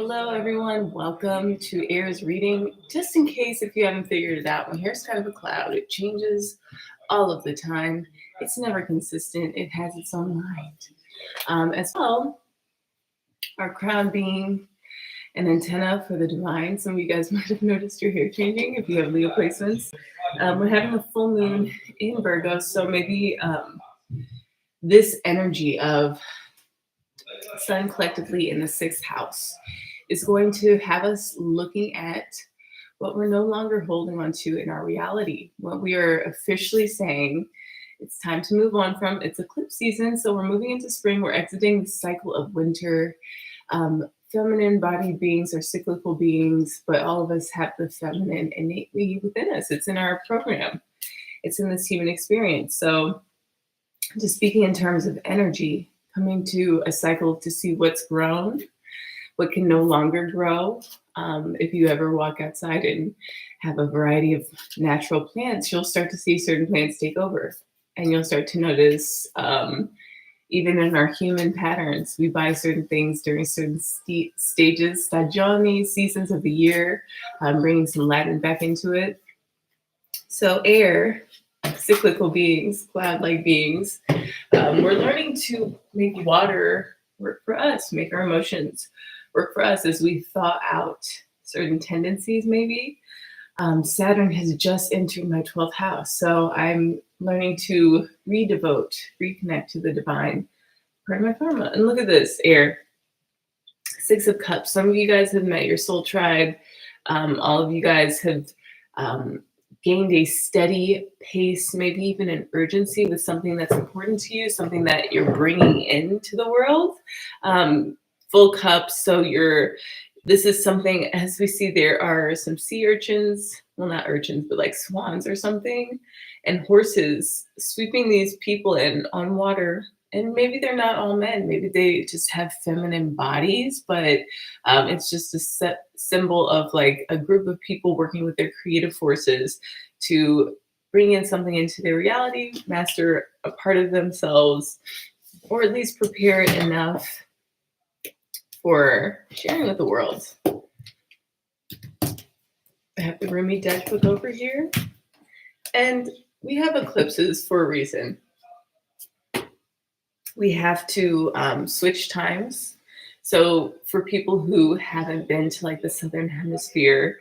Hello, everyone. Welcome to Air's reading. Just in case if you haven't figured it out, my hair's kind of a cloud. It changes all of the time. It's never consistent. It has its own mind. As well, our crown being an antenna for the divine. Some of you guys might have noticed your hair changing if you have Leo placements. We're having a full moon in Virgo, so maybe this energy of Sun collectively in the sixth house is going to have us looking at what we're no longer holding on to in our reality. What we are officially saying it's time to move on from. It's eclipse season, so we're moving into spring. We're exiting the cycle of winter. Feminine body beings are cyclical beings, but all of us have the feminine innately within us. It's in our program. It's in this human experience. So just speaking in terms of energy, coming to a cycle to see what's grown, what can no longer grow. If you ever walk outside and have a variety of natural plants, you'll start to see certain plants take over. And you'll start to notice, even in our human patterns, we buy certain things during certain stages, stagioni, seasons of the year, bringing some Latin back into it. So air, cyclical beings, cloud-like beings, we're learning to make water work for us, make our emotions work for us as we thaw out certain tendencies maybe. Saturn has just entered my 12th house, so I'm learning to redevote, reconnect to the divine part of my karma. And look at this, air, Six of Cups. Some of you guys have met your soul tribe. All of you guys have gained a steady pace, maybe even an urgency with something that's important to you, something that you're bringing into the world. Full cups, so this is something, as we see, there are some sea urchins, well, not urchins, but like swans or something, and horses sweeping these people in on water. And maybe they're not all men, maybe they just have feminine bodies, but it's just a symbol of like a group of people working with their creative forces to bring in something into their reality, master a part of themselves, or at least prepare enough for sharing with the world. I have the Rumi deck book over here, and we have eclipses for a reason. We have to switch times. So for people who haven't been to like the Southern Hemisphere,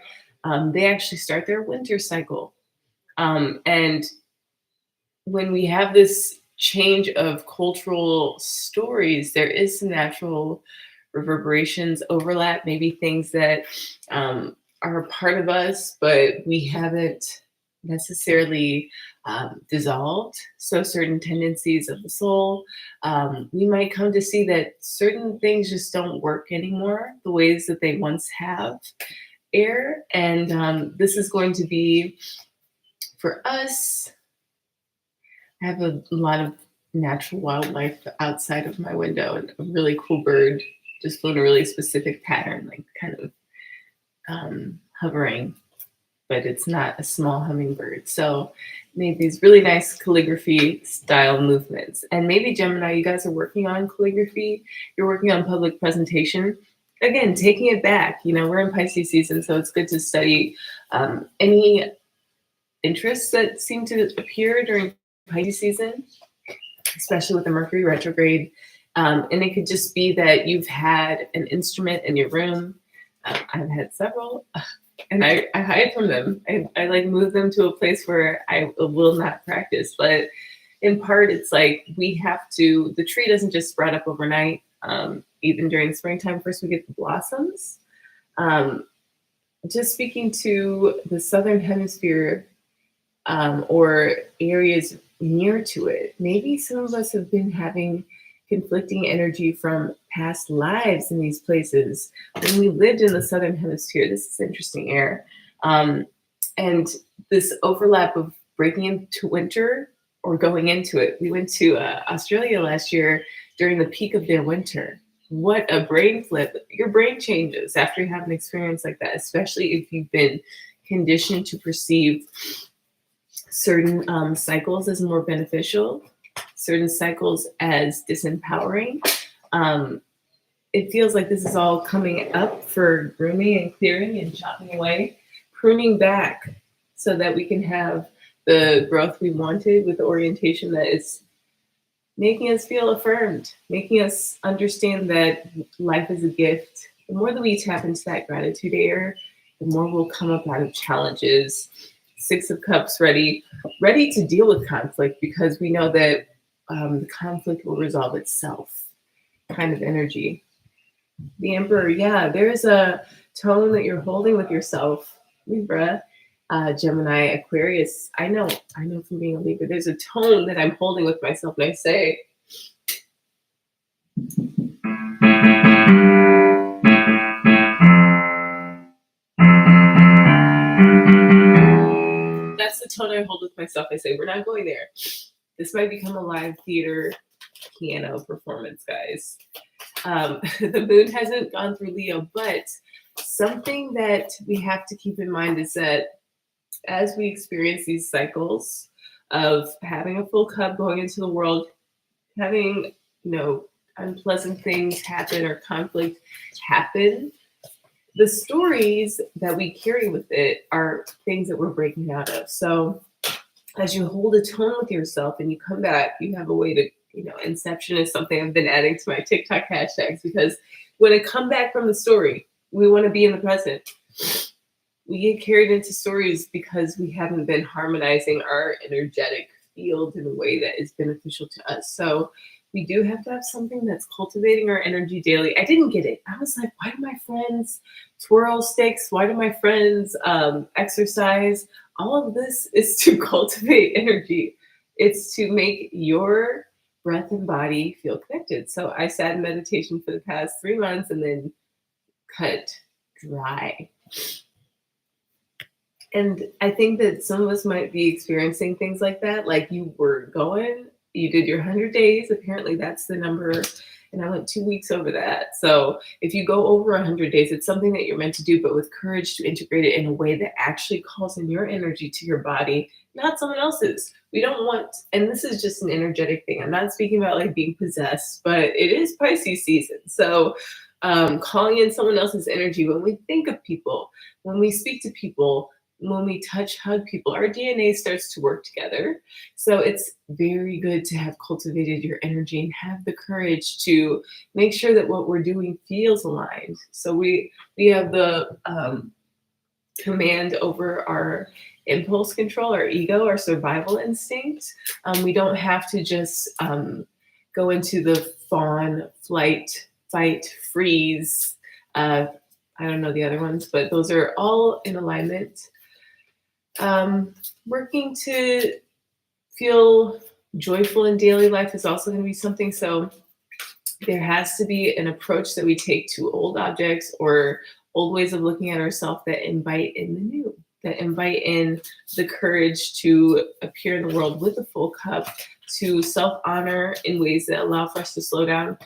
they actually start their winter cycle. And when we have this change of cultural stories, there is some natural reverberations, overlap, maybe things that are a part of us, but we haven't necessarily dissolved. So certain tendencies of the soul, we might come to see that certain things just don't work anymore the ways that they once have, air. And this is going to be, for us, I have a lot of natural wildlife outside of my window, and a really cool bird just flew in a really specific pattern, like kind of hovering, but it's not a small hummingbird. So made these really nice calligraphy style movements. And maybe Gemini, you guys are working on calligraphy, you're working on public presentation. Again, taking it back, we're in Pisces season, so it's good to study any interests that seem to appear during Pisces season, especially with the Mercury retrograde. And it could just be that you've had an instrument in your room. I've had several, and I hide from them. I like move them to a place where I will not practice. But in part, it's like the tree doesn't just sprout up overnight. Even during springtime, first we get the blossoms. Just speaking to the Southern Hemisphere or areas near to it, maybe some of us have been having conflicting energy from past lives in these places. When we lived in the Southern Hemisphere, this is interesting, air. And this overlap of breaking into winter or going into it. We went to Australia last year during the peak of their winter. What a brain flip. Your brain changes after you have an experience like that, especially if you've been conditioned to perceive certain cycles as more beneficial, certain cycles as disempowering. it feels like this is all coming up for grooming and clearing and chopping away, pruning back so that we can have the growth we wanted with the orientation that is making us feel affirmed, making us understand that life is a gift. The more that we tap into that gratitude air, the more we'll come up out of challenges. Six of Cups, ready to deal with conflict, because we know that the conflict will resolve itself kind of energy. The Emperor, yeah, there's a tone that you're holding with yourself, Libra, Gemini, Aquarius. I know from being a Libra, there's a tone that I'm holding with myself, and I say, that's the tone I hold with myself. I say, we're not going there. This might become a live theater piano performance, guys. The moon hasn't gone through Leo, but something that we have to keep in mind is that as we experience these cycles of having a full cup going into the world, having, unpleasant things happen or conflict happen, the stories that we carry with it are things that we're breaking out of. So as you hold a tone with yourself and you come back, you have a way to, inception is something I've been adding to my TikTok hashtags, because when I come back from the story, we want to be in the present. We get carried into stories because we haven't been harmonizing our energetic field in a way that is beneficial to us. So we do have to have something that's cultivating our energy daily. I didn't get it. I was like, why do my friends twirl sticks? Why do my friends exercise? All of this is to cultivate energy. It's to make your breath and body feel connected. So I sat in meditation for the past 3 months and then cut dry. And I think that some of us might be experiencing things like that. Like you did your 100 days. Apparently that's the number. And I went 2 weeks over that. So if you go over 100 days, it's something that you're meant to do, but with courage to integrate it in a way that actually calls in your energy to your body, not someone else's. We don't want, and this is just an energetic thing. I'm not speaking about like being possessed, but it is Pisces season. So calling in someone else's energy when we think of people, when we speak to people, when we touch, hug people, our DNA starts to work together. So it's very good to have cultivated your energy and have the courage to make sure that what we're doing feels aligned. So we have the command over our impulse control, our ego, our survival instinct. We don't have to just go into the fawn, flight, fight, freeze. I don't know the other ones, but those are all in alignment. Working to feel joyful in daily life is also going to be something. So there has to be an approach that we take to old objects or old ways of looking at ourselves that invite in the new, that invite in the courage to appear in the world with a full cup, to self-honor in ways that allow for us to slow down.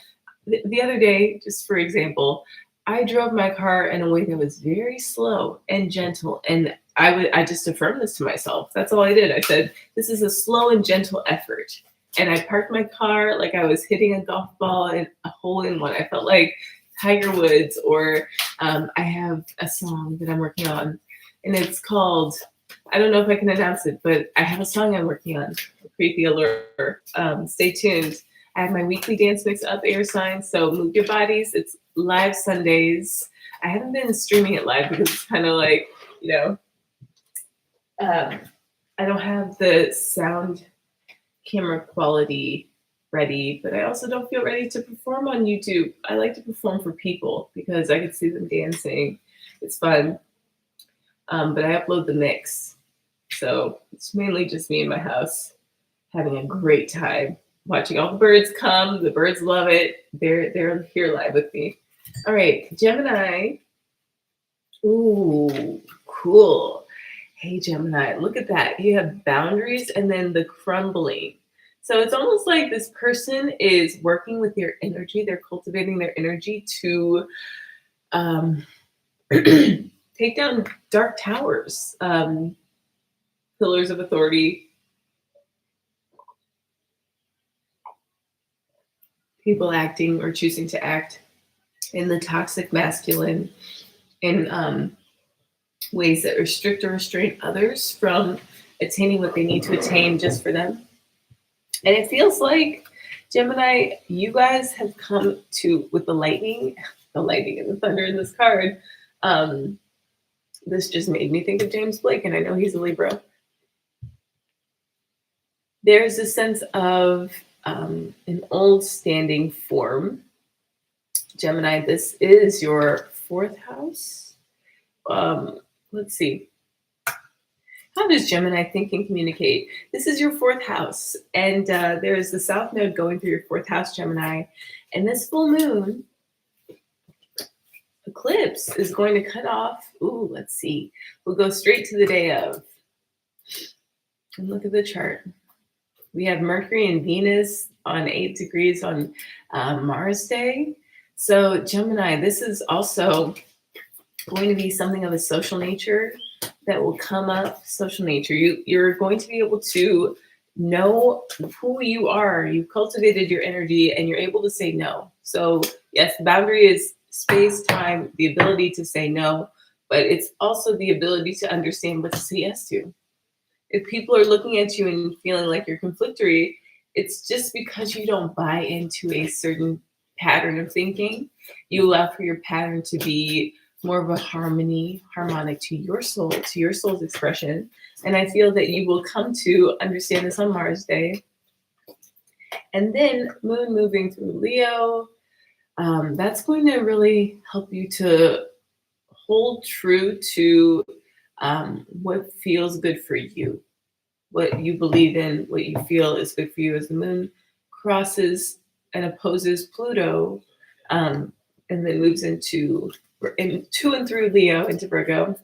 The other day, just for example, I drove my car in a way that was very slow and gentle, and I just affirmed this to myself. That's all I did. I said, this is a slow and gentle effort. And I parked my car like I was hitting a golf ball in a hole in one. I felt like Tiger Woods, or I have a song that I'm working on, and it's called, I don't know if I can announce it, but I have a song I'm working on, Creepy Allure. Stay tuned. I have my weekly dance mix up, air signs, so move your bodies. It's live Sundays. I haven't been streaming it live because it's kind of like, I don't have the sound camera quality ready, but I also don't feel ready to perform on YouTube. I like to perform for people because I can see them dancing. It's fun. But I upload the mix. So it's mainly just me in my house having a great time, watching all the birds come. The birds love it. They're here live with me. All right, Gemini. Ooh, cool. Hey, Gemini, look at that. You have boundaries and then the crumbling. So it's almost like this person is working with your energy. They're cultivating their energy to take down dark towers, pillars of authority, people acting or choosing to act in the toxic masculine, in ways that restrict or restrain others from attaining what they need to attain just for them. And it feels like, Gemini, you guys have come to, with the lightning and the thunder in this card. This just made me think of James Blake, and I know he's a Libra. There's a sense of an old standing form. Gemini, this is your fourth house. Let's see. How does Gemini think and communicate? This is your fourth house, and there is the South Node going through your fourth house, Gemini, and this full moon eclipse is going to cut off. Ooh, let's see. We'll go straight to the day of. And look at the chart. We have Mercury and Venus on 8 degrees on Mars Day. So Gemini, this is also going to be something of a social nature that will come up. Social nature. You're going to be able to know who you are. You've cultivated your energy and you're able to say no. So yes, the boundary is space, time, the ability to say no, but it's also the ability to understand what to say yes to. If people are looking at you and feeling like you're conflictory, it's just because you don't buy into a certain pattern of thinking. You allow for your pattern to be more of a harmonic to your soul, to your soul's expression. And I feel that you will come to understand this on Mars Day. And then Moon moving through Leo, that's going to really help you to hold true to what feels good for you, what you believe in, what you feel is good for you, as the moon crosses and opposes Pluto, and then moves into and through Leo into Virgo.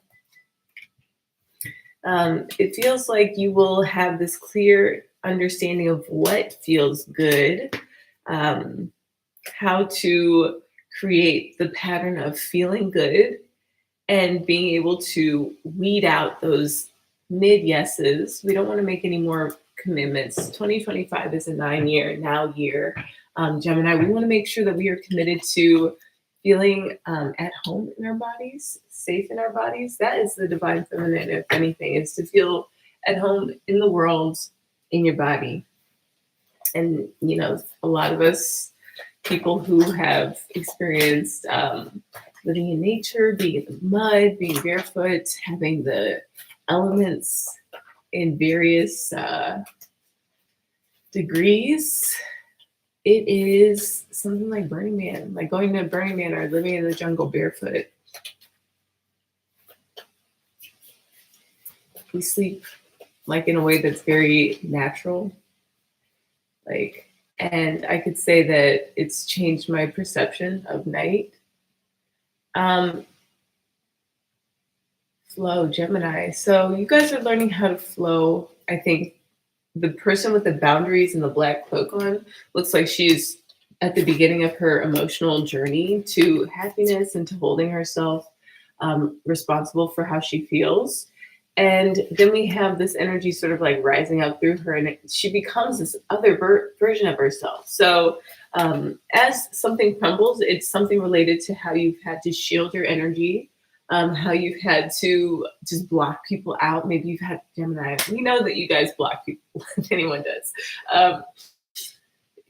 It feels like you will have this clear understanding of what feels good, how to create the pattern of feeling good, and being able to weed out those mid yeses. We don't want to make any more commitments. 2025 is a 9-year now year. Gemini, we want to make sure that we are committed to feeling at home in our bodies, safe in our bodies. That is the divine feminine, if anything, is to feel at home in the world, in your body. And, you know, a lot of us, people who have experienced living in nature, being in the mud, being barefoot, having the elements in various degrees, it is something like Burning Man, like going to Burning Man or living in the jungle barefoot. We sleep like in a way that's very natural. And I could say that it's changed my perception of night. Flow, Gemini. So you guys are learning how to flow. I think the person with the boundaries and the black cloak on looks like she's at the beginning of her emotional journey to happiness and to holding herself responsible for how she feels. And then we have this energy sort of like rising up through her, and she becomes this other version of herself. So as something crumbles, it's something related to how you've had to shield your energy, how you've had to just block people out. Maybe you've had Gemini. We know that you guys block people if anyone does.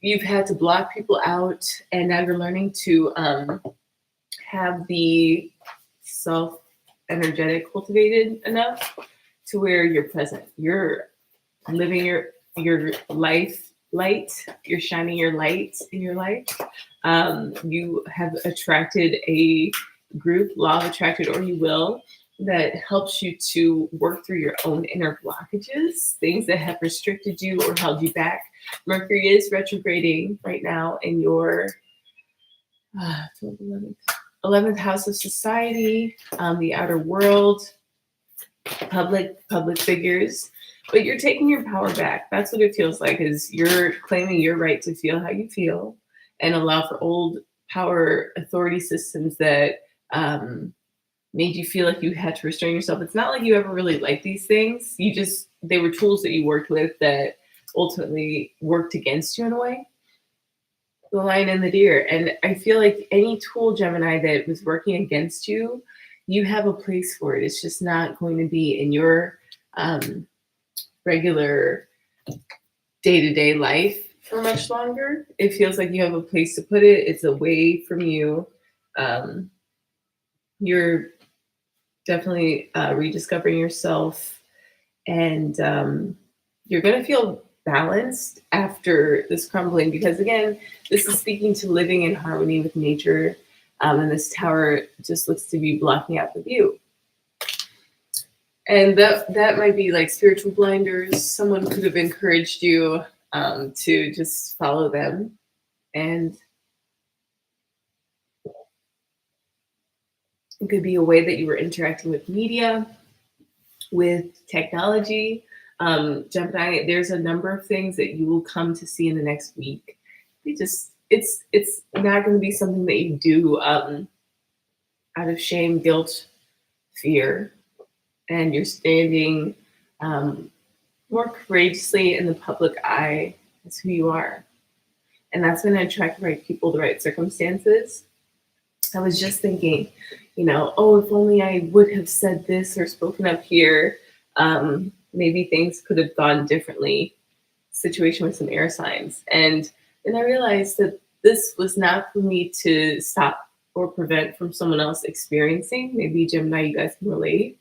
You've had to block people out, and now you're learning to have the self-energetic cultivated enough to where you're present. You're living your life light. You're shining your light in your life. You have attracted a group, law of attraction, or you will, that helps you to work through your own inner blockages, things that have restricted you or held you back. Mercury is retrograding right now in your 11th house of society, the outer world, public figures. But you're taking your power back. That's what it feels like, is you're claiming your right to feel how you feel and allow for old power authority systems that made you feel like you had to restrain yourself. It's not like you ever really liked these things. They were tools that you worked with that ultimately worked against you in a way. the lion and the deer. And I feel like any tool, Gemini, that was working against you, you have a place for it. It's just not going to be in your regular day-to-day life for much longer. It feels like you have a place to put it. It's away from you. You're definitely rediscovering yourself, and you're going to feel balanced after this crumbling, because again, this is speaking to living in harmony with nature, and this tower just looks to be blocking out the view. And that might be like spiritual blinders. Someone could have encouraged you to just follow them, and it could be a way that you were interacting with media, with technology. Gemini, there's a number of things that you will come to see in the next week. It's not going to be something that you do out of shame, guilt, fear, and you're standing more courageously in the public eye as who you are. And that's going to attract the right people, the right circumstances. I was just thinking, if only I would have said this or spoken up here, maybe things could have gone differently. Situation with some air signs. And then I realized that this was not for me to stop or prevent from someone else experiencing. Maybe Gemini, you guys can relate.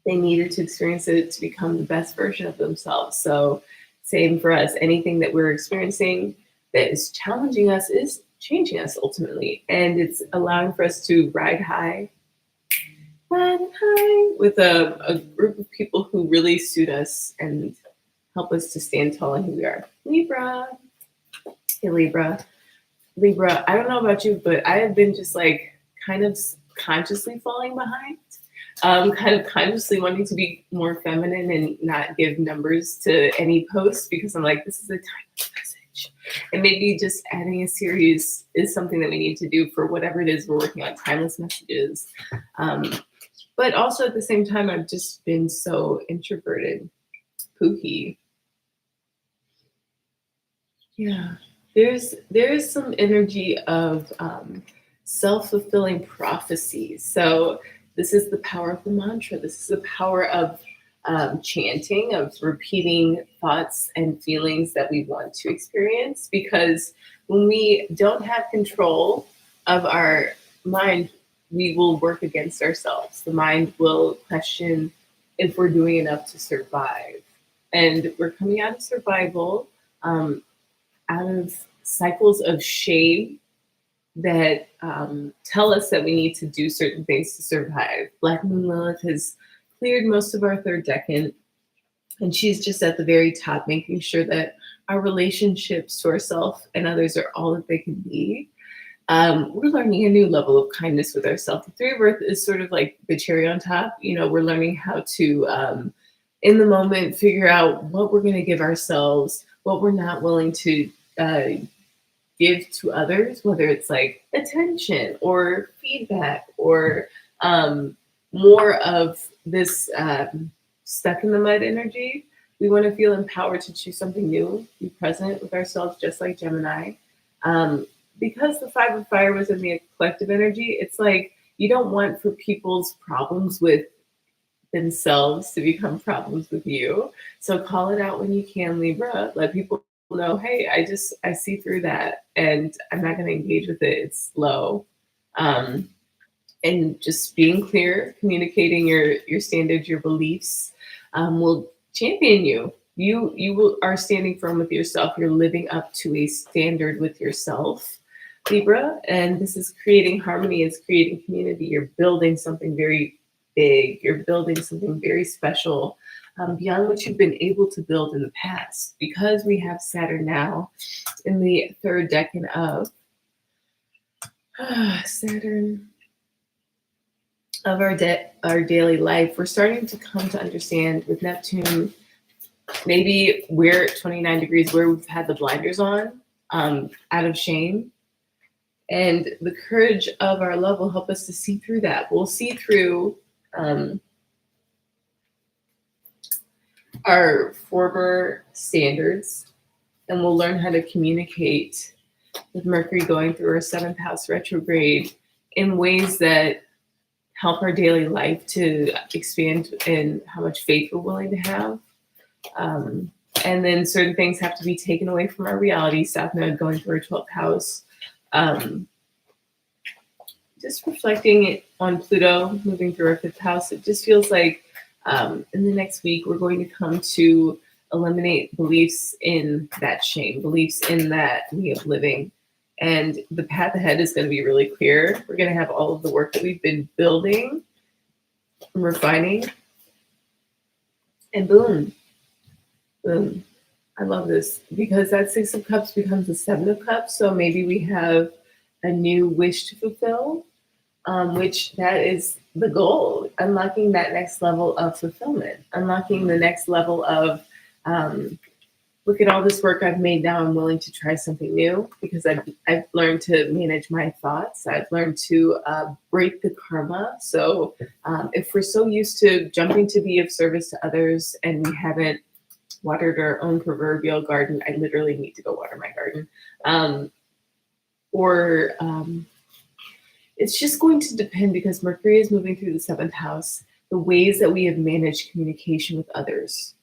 They needed to experience it to become the best version of themselves. So same for us. Anything that we're experiencing that is challenging us is changing us ultimately. And it's allowing for us to ride high with a group of people who really suit us and help us to stand tall in who we are. Libra. Hey, Libra. Libra, I don't know about you, but I have been just like kind of consciously falling behind. Kind of consciously wanting to be more feminine and not give numbers to any post, because I'm like, this is a timeless message. And maybe just adding a series is something that we need to do for whatever it is we're working on, timeless messages. But also at the same time, I've just been so introverted, pooky. Yeah, there's some energy of self-fulfilling prophecies. So this is the power of the mantra. This is the power of chanting, of repeating thoughts and feelings that we want to experience. Because when we don't have control of our mind, we will work against ourselves. The mind will question if we're doing enough to survive. And we're coming out of survival, out of cycles of shame that tell us that we need to do certain things to survive. Black Moon Lilith has cleared most of our third decan, and she's just at the very top, making sure that our relationships to ourselves and others are all that they can be. We're learning a new level of kindness with ourselves. The Three of Earth is sort of like the cherry on top. We're learning how to, in the moment, figure out what we're going to give ourselves, what we're not willing to give to others, whether it's like attention or feedback or more of this stuck in the mud energy. We want to feel empowered to choose something new, be present with ourselves, just like Gemini. Because the Five of Fire was in the collective energy, it's like you don't want for people's problems with themselves to become problems with you. So call it out when you can, Libra. Let people know, hey, I see through that and I'm not going to engage with it. It's low. And just being clear, communicating your standards, your beliefs will champion you. You are standing firm with yourself. You're living up to a standard with yourself, Libra, and this is creating harmony. It's creating community. You're building something very big. You're building something very special, beyond what you've been able to build in the past. Because we have Saturn now in the third decan of Saturn of our daily life, we're starting to come to understand with Neptune. Maybe we're at 29 degrees where we've had the blinders on, out of shame. And the courage of our love will help us to see through that. We'll see through our former standards and we'll learn how to communicate with Mercury going through our 7th house retrograde in ways that help our daily life to expand in how much faith we're willing to have. And then certain things have to be taken away from our reality. South Node going through our 12th house. Just reflecting it on Pluto moving through our 5th house, it just feels like in the next week we're going to come to eliminate beliefs in that shame, beliefs in that way of living. And the path ahead is going to be really clear. We're going to have all of the work that we've been building, refining, and boom. Boom. I love this because that 6 of Cups becomes the 7 of Cups. So maybe we have a new wish to fulfill, which that is the goal, unlocking that next level of fulfillment, unlocking the next level of, look at all this work I've made. Now I'm willing to try something new because I've learned to manage my thoughts. I've learned to break the karma. So if we're so used to jumping to be of service to others and we haven't watered our own proverbial garden, I literally need to go water my garden. It's just going to depend because Mercury is moving through the 7th house, the ways that we have managed communication with others.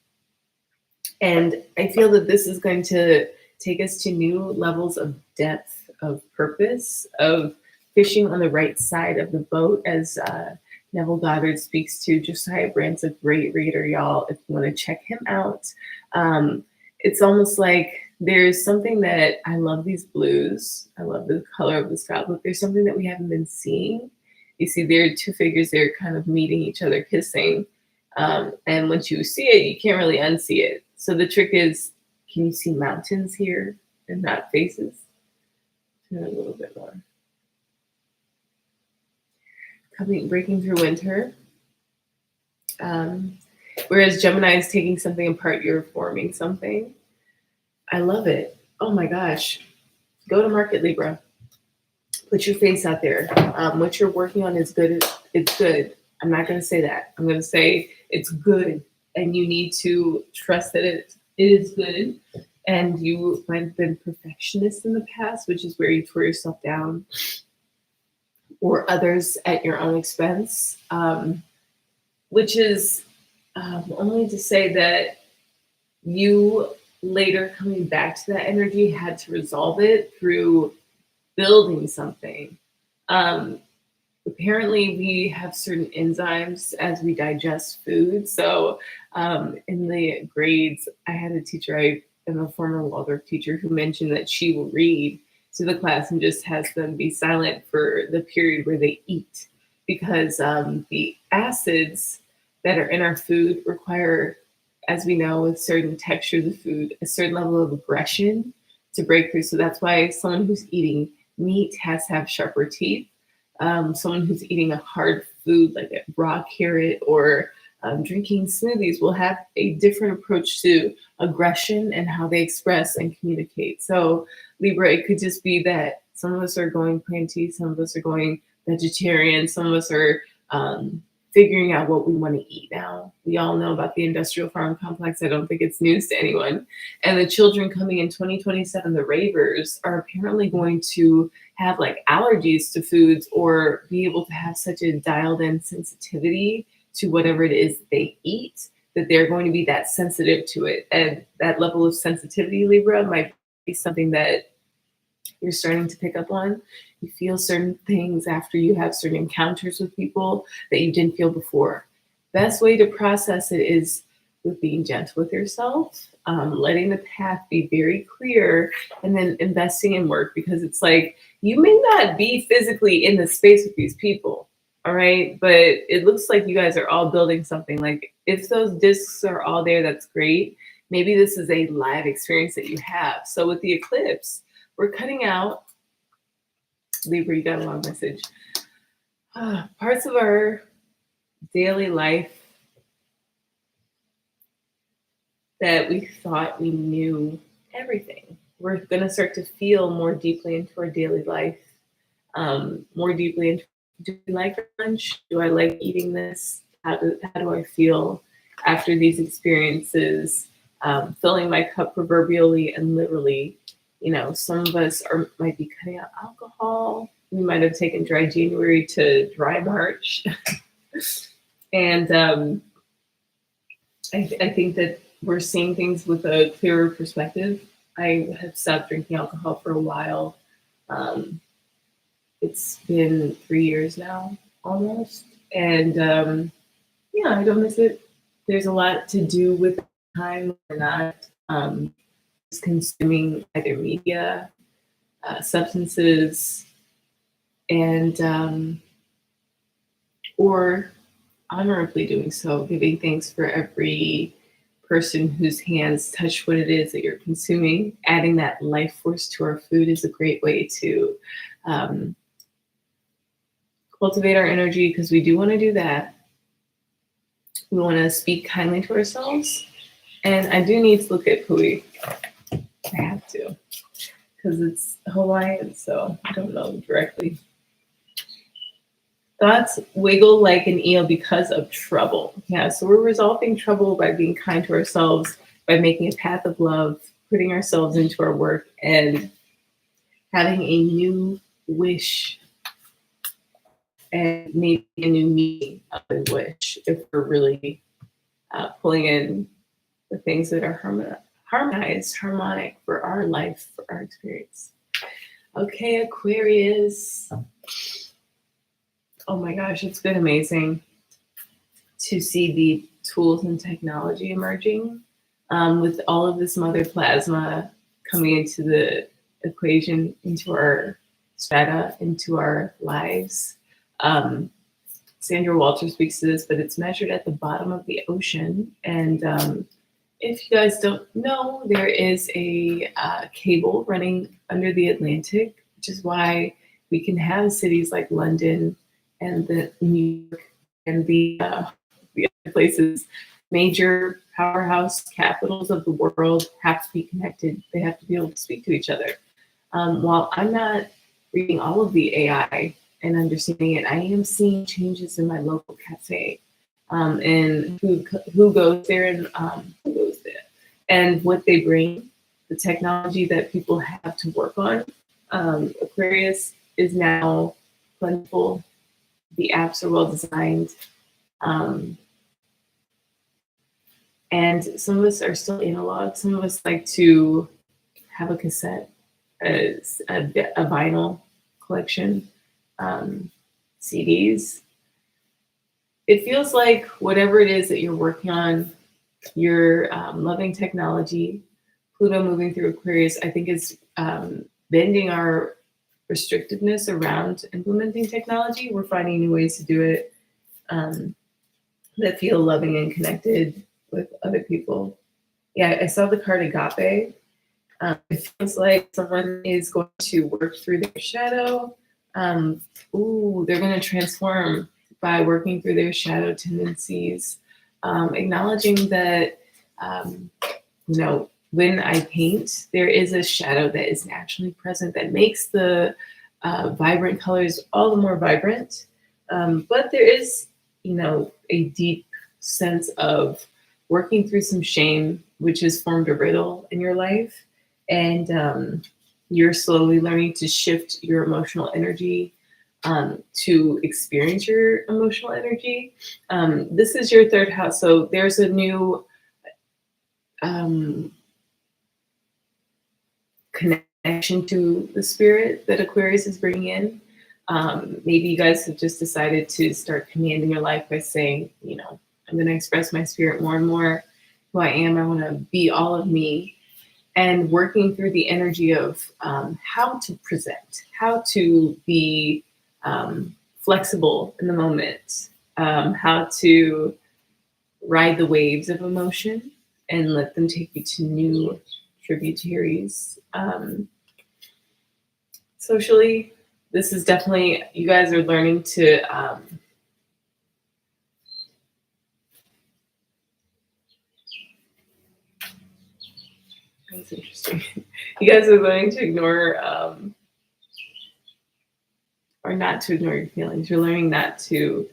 And I feel that this is going to take us to new levels of depth, of purpose, of fishing on the right side of the boat, as Neville Goddard speaks to. Josiah Brandt's a great reader, y'all, if you want to check him out. It's almost like there's something that I love these blues. I love the color of the sky, but there's something that we haven't been seeing. You see, there are two figures there kind of meeting each other, kissing. And once you see it, you can't really unsee it. So the trick is, can you see mountains here and not faces? Turn a little bit more. Breaking through winter. Whereas Gemini is taking something apart, you're forming something. I love it. Oh my gosh. Go to market, Libra. Put your face out there. What you're working on is good. It's good. I'm not going to say that. I'm going to say it's good. And you need to trust that it is good. And you might have been perfectionist in the past, which is where you tore yourself down, or others at your own expense, which is only to say that you later coming back to that energy had to resolve it through building something. Apparently, we have certain enzymes as we digest food. So in the grades, I had a teacher, I am a former Waldorf teacher, who mentioned that she will read to the class and just has them be silent for the period where they eat, because the acids that are in our food require, as we know, with certain textures of food, a certain level of aggression to break through. So that's why someone who's eating meat has to have sharper teeth. Someone who's eating a hard food like a raw carrot or drinking smoothies will have a different approach to aggression and how they express and communicate. So Libra, it could just be that some of us are going plant-y, some of us are going vegetarian, some of us are figuring out what we want to eat now. We all know about the industrial farm complex. I don't think it's news to anyone. And the children coming in 2027, the ravers, are apparently going to have like allergies to foods or be able to have such a dialed in sensitivity to whatever it is they eat that they're going to be that sensitive to it. And that level of sensitivity, Libra, might be something that you're starting to pick up on. You feel certain things after you have certain encounters with people that you didn't feel before. Best way to process it is with being gentle with yourself, letting the path be very clear, and then investing in work, because it's like you may not be physically in the space with these people, all right? But it looks like you guys are all building something. Like if those discs are all there, that's great. Maybe this is a live experience that you have. So with the eclipse, we're cutting out, Libra, you got a long message. Parts of our daily life that we thought we knew everything. We're going to start to feel more deeply into our daily life, more deeply into, do I like lunch? Do I like eating this? How do I feel after these experiences? filling my cup proverbially and literally. You know, some of us might be cutting out alcohol. We might have taken dry January to dry March. And I think that we're seeing things with a clearer perspective. I have stopped drinking alcohol for a while. It's been 3 years now, almost. And yeah, I don't miss it. There's a lot to do with time or not. Just consuming either media, substances, and or honorably doing so, giving thanks for every person whose hands touch what it is that you're consuming. Adding that life force to our food is a great way to cultivate our energy, because we do want to do that. We want to speak kindly to ourselves. And I do need to look at Pui. I have to, because it's Hawaiian, so I don't know directly. Thoughts wiggle like an eel because of trouble. Yeah, so we're resolving trouble by being kind to ourselves, by making a path of love, putting ourselves into our work, and having a new wish and maybe a new meaning of a wish if we're really pulling in the things that are harmonic for our life, for our experience. Okay, Aquarius. Oh my gosh, it's been amazing to see the tools and technology emerging with all of this mother plasma coming into the equation, into our strata, into our lives. Sandra Walter speaks to this, but it's measured at the bottom of the ocean. And if you guys don't know, there is a cable running under the Atlantic, which is why we can have cities like London and the New York and the other places, major powerhouse capitals of the world, have to be connected. They have to be able to speak to each other. While I'm not reading all of the AI and understanding it, I am seeing changes in my local cafe, and who goes there and who goes there, and what they bring, the technology that people have to work on. Aquarius is now plentiful. The apps are well designed. And some of us are still analog. Some of us like to have a cassette, a vinyl collection, CDs. It feels like whatever it is that you're working on, you're loving technology. Pluto moving through Aquarius, I think, is bending our restrictiveness around implementing technology. We're finding new ways to do it that feel loving and connected with other people. Yeah, I saw the card Agape. It feels like someone is going to work through their shadow. They're going to transform by working through their shadow tendencies, acknowledging that, when I paint, there is a shadow that is naturally present that makes the vibrant colors all the more vibrant. But there is, a deep sense of working through some shame, which has formed a riddle in your life. And you're slowly learning to shift your emotional energy to experience your emotional energy. This is your third house. So there's a new connection to the spirit that Aquarius is bringing in. Maybe you guys have just decided to start commanding your life by saying, I'm going to express my spirit more and more, who I am. I want to be all of me. And working through the energy of how to present, how to be flexible in the moment, how to ride the waves of emotion and let them take you to new tributaries. Socially, this is definitely, you guys are learning to that's interesting. You guys are learning to ignore or not to ignore your feelings. You're learning not to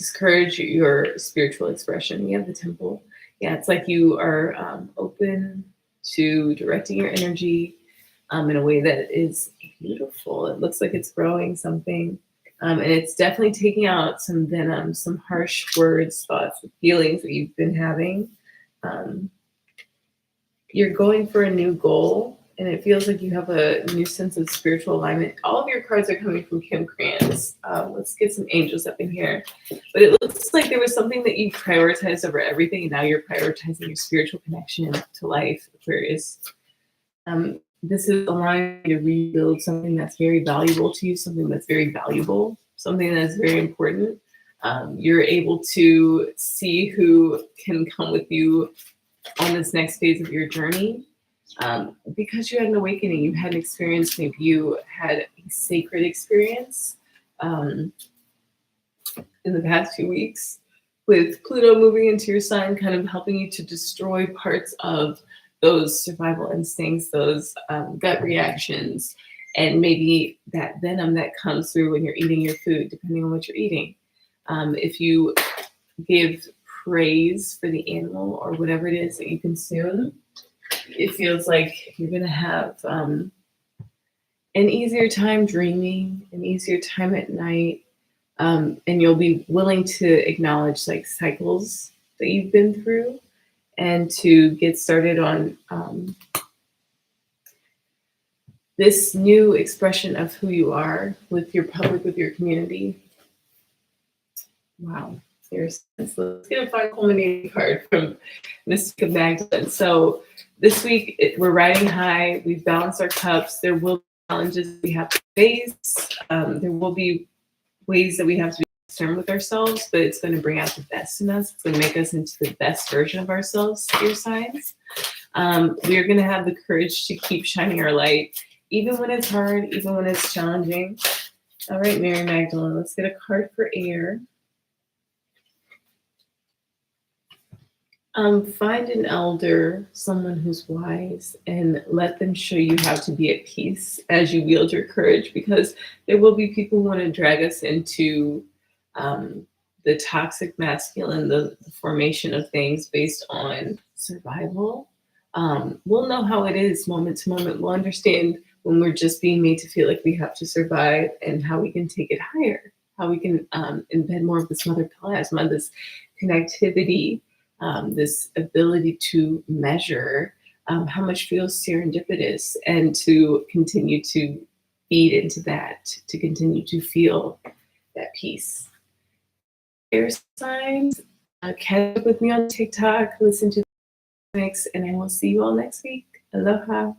discourage your spiritual expression. You have the temple. Yeah, it's like you are open to directing your energy in a way that is beautiful. It looks like it's growing something. And it's definitely taking out some venom, some harsh words, thoughts, feelings that you've been having. Um, you're going for a new goal, and it feels like you have a new sense of spiritual alignment. All of your cards are coming from Kim Kranz. Let's get some angels up in here. But it looks like there was something that you prioritized over everything, and now you're prioritizing your spiritual connection to life, Aquarius. This is allowing you to rebuild something that's very valuable to you, something that's very valuable, something that's very important. You're able to see who can come with you on this next phase of your journey, because you had an awakening, you had an experience, maybe you had a sacred experience in the past few weeks with Pluto moving into your sign, kind of helping you to destroy parts of those survival instincts, those gut reactions, and maybe that venom that comes through when you're eating your food, depending on what you're eating. If you give praise for the animal or whatever it is that you consume, it feels like you're going to have an easier time dreaming, an easier time at night, and you'll be willing to acknowledge like cycles that you've been through and to get started on this new expression of who you are with your public, with your community. Wow. Let's get a final culminating card from Mystic of Magdalene. So this week we're riding high. We've balanced our cups. There will be challenges we have to face. There will be ways that we have to be concerned with ourselves, but it's going to bring out the best in us. It's going to make us into the best version of ourselves, your signs. We are going to have the courage to keep shining our light, even when it's hard, even when it's challenging. All right, Mary Magdalene, let's get a card for air. Find an elder, someone who's wise, and let them show you how to be at peace as you wield your courage, because there will be people who want to drag us into the toxic masculine, the formation of things based on survival. We'll know how it is moment to moment. We'll understand when we're just being made to feel like we have to survive, and how we can take it higher, how we can embed more of this mother plasma, this connectivity, this ability to measure how much feels serendipitous, and to continue to feed into that, to continue to feel that peace. Air signs, catch up with me on TikTok, listen to the mix, and I will see you all next week. Aloha.